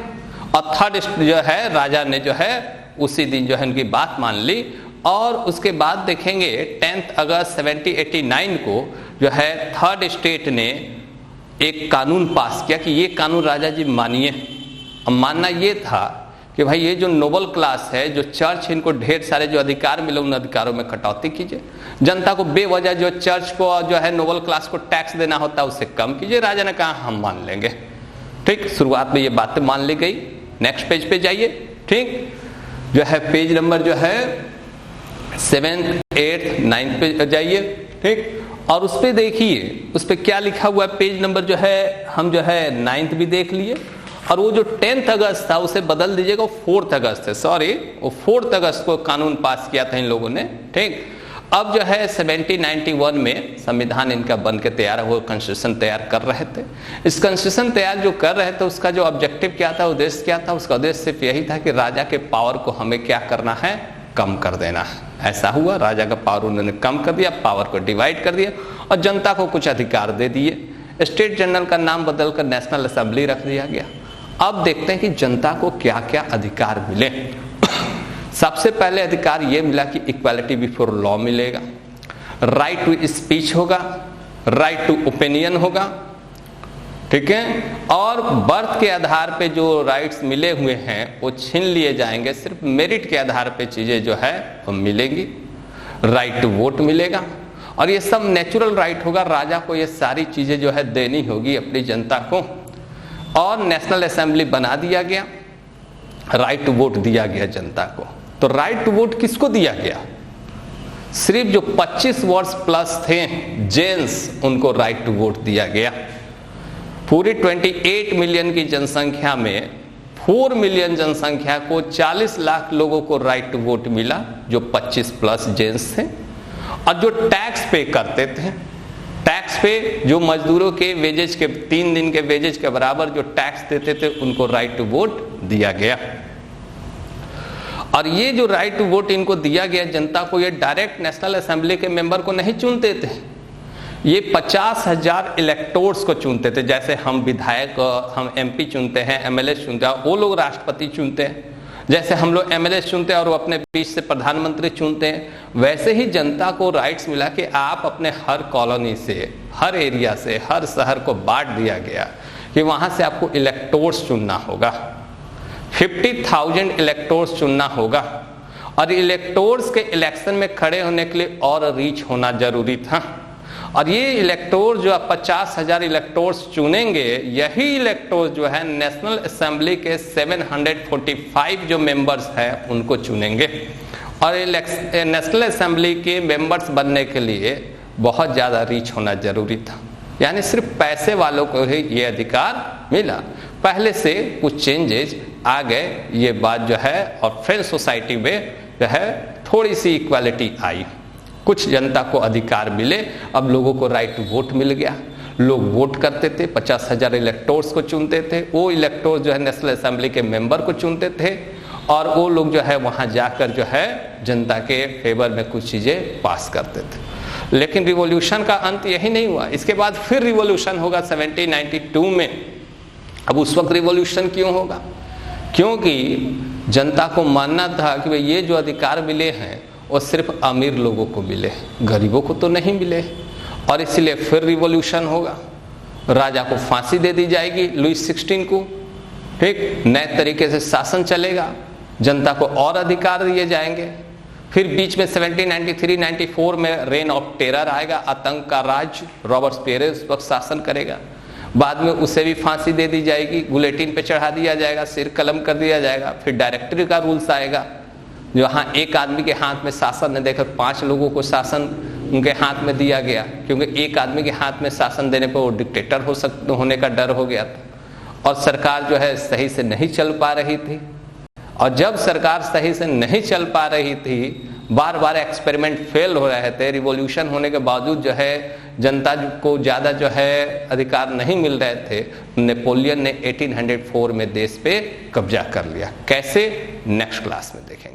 Speaker 1: और 3rd जो है राजा ने जो है उसी दिन जो है उनकी बात मान ली। और उसके बाद देखेंगे 10 अगस्त 1789 को जो है 3rd स्टेट ने एक कानून पास किया कि ये कानून राजा जी मानिए। अब मानना ये था कि भाई ये जो नोबल क्लास है, जो चर्च, इनको ढेर सारे जो अधिकार मिले उन अधिकारों में कटौती कीजिए। जनता को बेवजह जो चर्च को जो है नोबल क्लास को टैक्स देना होता है उससे कम कीजिए। राजा ने कहा हम मान लेंगे। ठीक, शुरुआत में ये बातें मान ली गई। नेक्स्ट पेज पे जाइए। ठीक, जो है पेज नंबर जो है 7, 8, 9 पे जाइए। ठीक, और उस पे देखिए उस पे क्या लिखा हुआ है। पेज नंबर जो है हम जो है 9 भी देख लिए, और वो जो 10 अगस्त था उसे बदल दीजिएगा, 4 अगस्त है, सॉरी वो 4 अगस्त को कानून पास किया था इन लोगों ने। ठीक, अब जो है 1791 में संविधान इनका बन के तैयार, वो कॉन्स्टिट्यूशन तैयार कर रहे थे। इस कॉन्स्टिट्यूशन तैयार जो कर रहे थे उसका जो ऑब्जेक्टिव क्या था, उद्देश्य क्या था? उसका उद्देश्य सिर्फ यही था कि राजा के पावर को हमें क्या करना है, कम कर देना है। ऐसा हुआ, राजा का पावर उन्होंने कम कर दिया, पावर को डिवाइड कर दिया और जनता को कुछ अधिकार दे दिए। स्टेट जनरल का नाम बदलकर नेशनल असेंबली रख दिया गया। अब देखते हैं कि जनता को क्या क्या अधिकार मिले। सबसे पहले अधिकार यह मिला कि इक्वालिटी बिफोर लॉ मिलेगा, राइट टू स्पीच होगा, राइट टू ओपिनियन होगा। ठीक है, और बर्थ के आधार पे जो राइट्स मिले हुए हैं वो छीन लिए जाएंगे, सिर्फ मेरिट के आधार पे चीजें जो है वो मिलेंगी। राइट टू वोट मिलेगा, और ये सब नेचुरल राइट होगा। राजा को ये सारी चीजें जो है देनी होगी अपनी जनता को। और नेशनल असेंबली बना दिया गया, राइट टू वोट दिया गया जनता को। तो राइट टू वोट किसको दिया गया? सिर्फ जो 25 वर्ष प्लस थे जेंट्स, उनको राइट टू वोट दिया गया। पूरी 28 मिलियन की जनसंख्या में 4 मिलियन जनसंख्या को 40 लाख लोगों को राइट टू वोट मिला, जो 25 प्लस जेंट्स थे। और जो टैक्स पे करते थे, टैक्स पे जो मजदूरों के वेजेज के 3 दिन के वेजेज के बराबर जो टैक्स देते थे, उनको राइट टू वोट दिया गया। और ये जो राइट टू वोट इनको दिया गया जनता को, ये डायरेक्ट नेशनल असेंबली के मेंबर को नहीं चुनते थे, ये 50,000 इलेक्टोर्स को चुनते थे। जैसे हम विधायक, हम एमपी चुनते हैं, एमएलए चुनते हैं, वो लोग राष्ट्रपति चुनते हैं। जैसे हम लोग एमएलए चुनते हैं और वो अपने बीच से प्रधानमंत्री चुनते हैं, वैसे ही जनता को राइट्स मिला कि आप अपने हर कॉलोनी से, हर एरिया से, हर शहर को बांट दिया गया कि वहां से आपको इलेक्टोर्स चुनना होगा। 50,000 इलेक्टोर्स चुनना होगा, और इलेक्टोर्स के इलेक्शन में खड़े होने के लिए और रीच होना जरूरी था। और ये इलेक्टोर जो 50,000 इलेक्टोर्स चुनेंगे, यही इलेक्टोर जो है नेशनल असेंबली के 745 जो मेंबर्स हैं उनको चुनेंगे। और नेशनल असेंबली के मेंबर्स बनने के लिए बहुत ज़्यादा रीच होना जरूरी था, यानी सिर्फ पैसे वालों को ही ये अधिकार मिला। पहले से कुछ चेंजेस आ गए, ये बात जो है, और फ्रेंच सोसाइटी में जो है थोड़ी सी इक्वालिटी आई, कुछ जनता को अधिकार मिले। अब लोगों को राइट टू वोट मिल गया, लोग वोट करते थे, 50,000 इलेक्टोर्स को चुनते थे। वो इलेक्टोर जो है नेशनल असेंबली के मेंबर को चुनते थे, और वो लोग जो है वहां जाकर जो है जनता के फेवर में कुछ चीजें पास करते थे। लेकिन रिवॉल्यूशन का अंत यही नहीं हुआ, इसके बाद फिर रिवॉल्यूशन होगा 1792 में। अब उस वक्त रिवॉल्यूशन क्यों होगा? क्योंकि जनता को मानना था कि भाई ये जो अधिकार मिले हैं वो सिर्फ अमीर लोगों को मिले, गरीबों को तो नहीं मिले, और इसलिए फिर रिवॉल्यूशन होगा। राजा को फांसी दे दी जाएगी, लुईस 16 को। ठीक, नए तरीके से शासन चलेगा, जनता को और अधिकार दिए जाएंगे। फिर बीच में 1793-94 में रेन ऑफ टेरर आएगा, आतंक का राज, रॉबर्टस्पियर उस वक्त शासन करेगा। बाद में उसे भी फांसी दे दी जाएगी, गुलेटिन पे चढ़ा दिया जाएगा, सिर कलम कर दिया जाएगा। फिर डायरेक्टरी का रूल्स आएगा, जहाँ एक आदमी के हाथ में शासन है, देखकर 5 लोगों को शासन उनके हाथ में दिया गया, क्योंकि एक आदमी के हाथ में शासन देने पर वो डिक्टेटर होने का डर हो गया था। और सरकार जो है सही से नहीं चल पा रही थी, और जब सरकार सही से नहीं चल पा रही थी, बार बार एक्सपेरिमेंट फेल हो रहे थे, रिवॉल्यूशन होने के बावजूद जो है जनता को ज़्यादा जो है अधिकार नहीं मिल रहे थे, नेपोलियन ने 1804 में देश पे कब्जा कर लिया। कैसे? नेक्स्ट क्लास में देखेंगे।